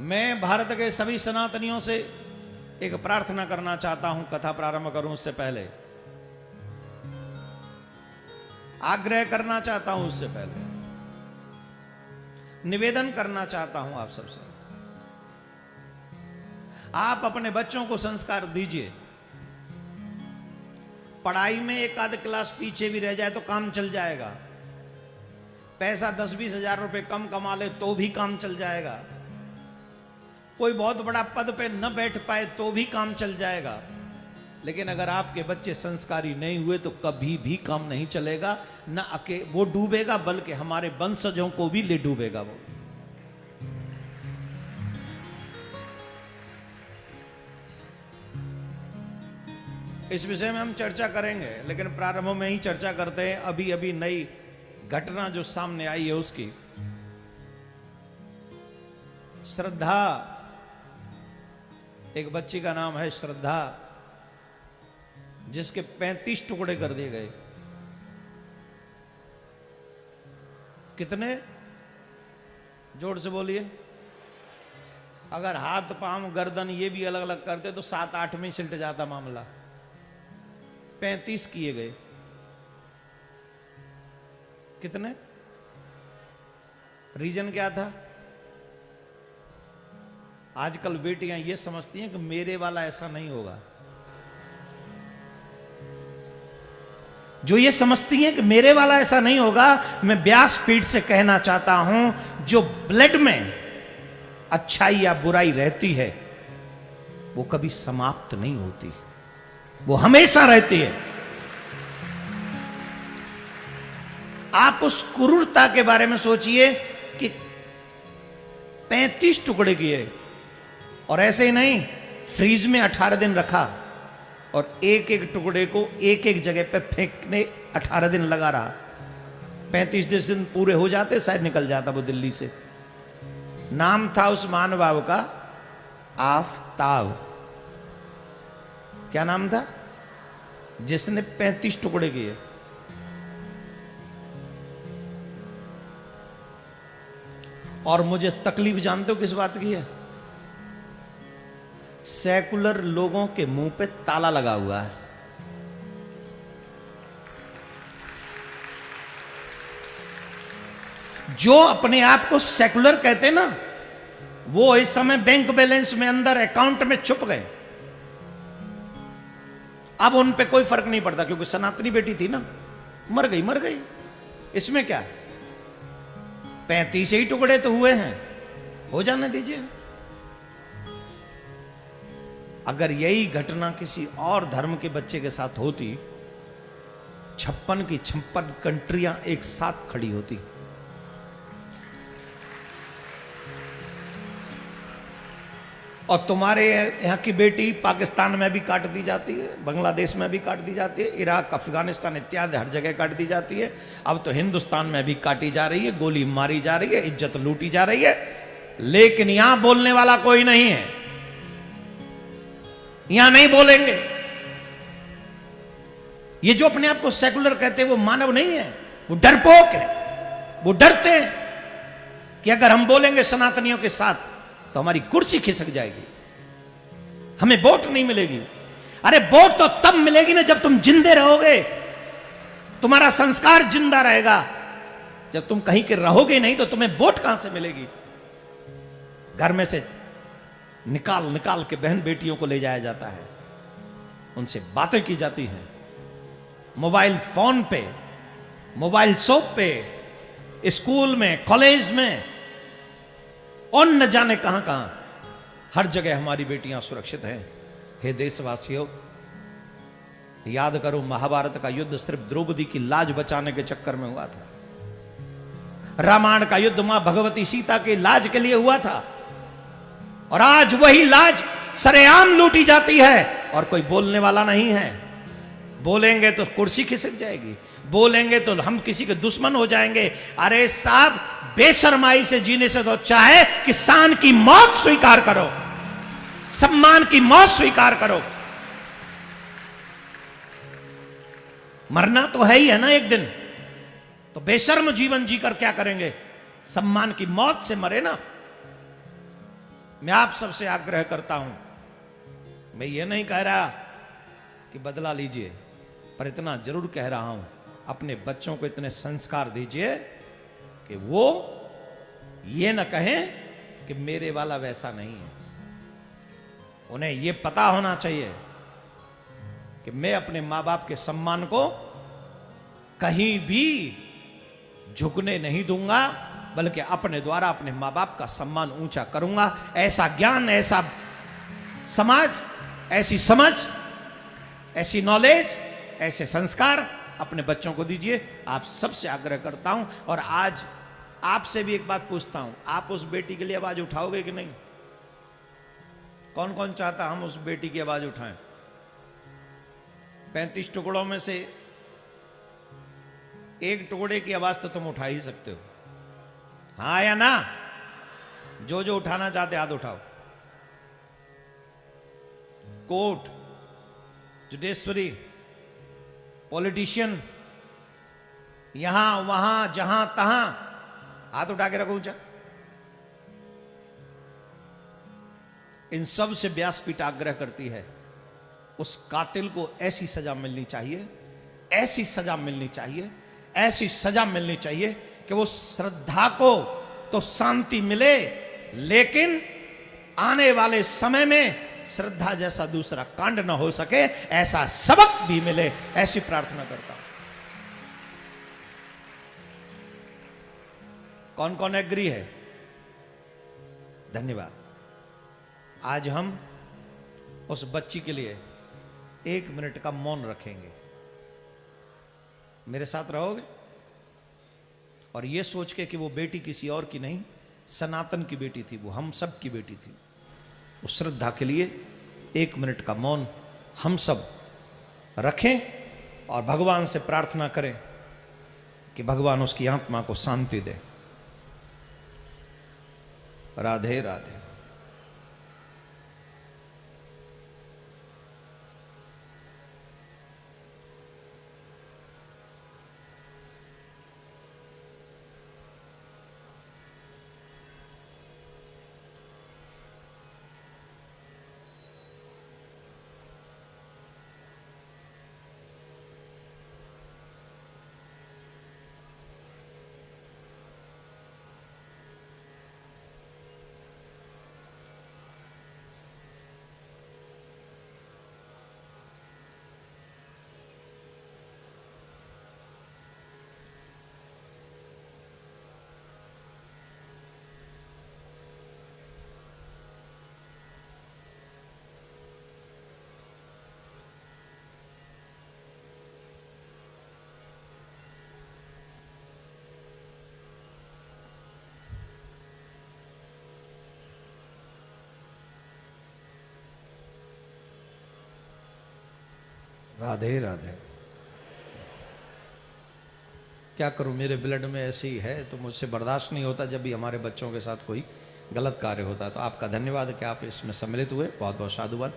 मैं भारत के सभी सनातनियों से एक प्रार्थना करना चाहता हूं। कथा प्रारंभ करूं उससे पहले आग्रह करना चाहता हूं, उससे पहले निवेदन करना चाहता हूं आप सबसे। आप अपने बच्चों को संस्कार दीजिए। पढ़ाई में एक आध क्लास पीछे भी रह जाए तो काम चल जाएगा। पैसा 10-20 हजार रुपए कम कमा ले तो भी काम चल जाएगा। कोई बहुत बड़ा पद पे न बैठ पाए तो भी काम चल जाएगा। लेकिन अगर आपके बच्चे संस्कारी नहीं हुए तो कभी भी काम नहीं चलेगा। न वो डूबेगा बल्कि हमारे वंशजों को भी ले डूबेगा वो। इस विषय में हम चर्चा करेंगे, लेकिन प्रारंभ में ही चर्चा करते हैं। अभी अभी नई घटना जो सामने आई है उसकी। श्रद्धा, एक बच्ची का नाम है श्रद्धा, जिसके 35 टुकड़े कर दिए गए। कितने? जोर से बोलिए। अगर हाथ पांव गर्दन ये भी अलग अलग करते तो 7-8 में सिलट जाता मामला। 35 किए गए। कितने? रीजन क्या था? आजकल बेटियां ये समझती हैं कि मेरे वाला ऐसा नहीं होगा। जो ये समझती हैं कि मेरे वाला ऐसा नहीं होगा, मैं व्यासपीठ से कहना चाहता हूं, जो ब्लड में अच्छाई या बुराई रहती है वो कभी समाप्त नहीं होती, वो हमेशा रहती है। आप उस क्रूरता के बारे में सोचिए कि 35 टुकड़े किए और ऐसे ही नहीं, फ्रीज में 18 दिन रखा और एक एक टुकड़े को एक एक जगह पे फेंकने 18 दिन लगा रहा। 35 दिन पूरे हो जाते शायद निकल जाता वो दिल्ली से। नाम था उस महानुभाव का आफताब। क्या नाम था? जिसने 35 टुकड़े किए। और मुझे तकलीफ जानते हो किस बात की है? सेकुलर लोगों के मुंह पे ताला लगा हुआ है। जो अपने आप को सेकुलर कहते ना, वो इस समय बैंक बैलेंस में अंदर अकाउंट में छुप गए। अब उन पे कोई फर्क नहीं पड़ता, क्योंकि सनातनी बेटी थी ना, मर गई मर गई। इसमें क्या? 35 ही टुकड़े तो हुए हैं, हो जाने दीजिए। अगर यही घटना किसी और धर्म के बच्चे के साथ होती, 56 की 56 कंट्रियां एक साथ खड़ी होती। और तुम्हारे यहां की बेटी पाकिस्तान में भी काट दी जाती है, बांग्लादेश में भी काट दी जाती है, इराक अफगानिस्तान इत्यादि हर जगह काट दी जाती है। अब तो हिंदुस्तान में भी काटी जा रही है, गोली मारी जा रही है, इज्जत लूटी जा रही है। लेकिन यहां बोलने वाला कोई नहीं है। यहां नहीं बोलेंगे। ये जो अपने आप को सेकुलर कहते हैं वो मानव नहीं है, वो डरपोक है। वो डरते हैं कि अगर हम बोलेंगे सनातनियों के साथ तो हमारी कुर्सी खिसक जाएगी, हमें वोट नहीं मिलेगी। अरे वोट तो तब मिलेगी ना जब तुम जिंदे रहोगे, तुम्हारा संस्कार जिंदा रहेगा। जब तुम कहीं के रहोगे नहीं तो तुम्हें वोट कहां से मिलेगी? घर में से निकाल निकाल के बहन बेटियों को ले जाया जाता है, उनसे बातें की जाती हैं, मोबाइल फोन पे, मोबाइल शॉप पे, स्कूल में, कॉलेज में, और न जाने कहां कहां। हर जगह हमारी बेटियां सुरक्षित हैं। हे देशवासियों, याद करो, महाभारत का युद्ध सिर्फ द्रौपदी की लाज बचाने के चक्कर में हुआ था। रामायण का युद्ध मां भगवती सीता की लाज के लिए हुआ था। और आज वही लाज सरेआम लूटी जाती है और कोई बोलने वाला नहीं है। बोलेंगे तो कुर्सी खिसक जाएगी, बोलेंगे तो हम किसी के दुश्मन हो जाएंगे। अरे साहब, बेशर्माई से जीने से तो अच्छा है कि शान की मौत स्वीकार करो, सम्मान की मौत स्वीकार करो। मरना तो है ही है ना एक दिन, तो बेशर्म जीवन जीकर क्या करेंगे? सम्मान की मौत से मरे ना। मैं आप सबसे आग्रह करता हूं, मैं ये नहीं कह रहा कि बदला लीजिए, पर इतना जरूर कह रहा हूं, अपने बच्चों को इतने संस्कार दीजिए कि वो ये न कहें कि मेरे वाला वैसा नहीं है। उन्हें ये पता होना चाहिए कि मैं अपने मां बाप के सम्मान को कहीं भी झुकने नहीं दूंगा, बल्कि अपने द्वारा अपने मां बाप का सम्मान ऊंचा करूंगा। ऐसा ज्ञान, ऐसा समाज, ऐसी समझ, ऐसी नॉलेज, ऐसे संस्कार अपने बच्चों को दीजिए, आप सबसे आग्रह करता हूं। और आज आपसे भी एक बात पूछता हूं, आप उस बेटी के लिए आवाज उठाओगे कि नहीं? कौन कौन चाहता हम उस बेटी की आवाज उठाएं? 35 टुकड़ों में से एक टुकड़े की आवाज तो तुम उठा ही सकते हो, हाँ या ना? जो जो उठाना चाहते हाथ उठाओ। कोर्ट, जुडिशरी, पॉलिटिशियन, यहां वहां जहां तहां हाथ उठा के रखो ऊंचा। इन सब से व्यासपीठ आग्रह करती है, उस कातिल को ऐसी सजा मिलनी चाहिए, ऐसी सजा मिलनी चाहिए, ऐसी सजा मिलनी चाहिए कि वो श्रद्धा को तो शांति मिले, लेकिन आने वाले समय में श्रद्धा जैसा दूसरा कांड ना हो सके, ऐसा सबक भी मिले, ऐसी प्रार्थना करता हूं। कौन कौन एग्री है? धन्यवाद। आज हम उस बच्ची के लिए 1 मिनट का मौन रखेंगे। मेरे साथ रहोगे? और यह सोच के कि वो बेटी किसी और की नहीं, सनातन की बेटी थी, वो हम सब की बेटी थी। उस श्रद्धा के लिए 1 मिनट का मौन हम सब रखें और भगवान से प्रार्थना करें कि भगवान उसकी आत्मा को शांति दे। राधे राधे। राधे राधे। क्या करूं, मेरे ब्लड में ऐसे ही है, तो मुझसे बर्दाश्त नहीं होता जब भी हमारे बच्चों के साथ कोई गलत कार्य होता है। तो आपका धन्यवाद कि आप इसमें सम्मिलित हुए, बहुत बहुत साधुवाद।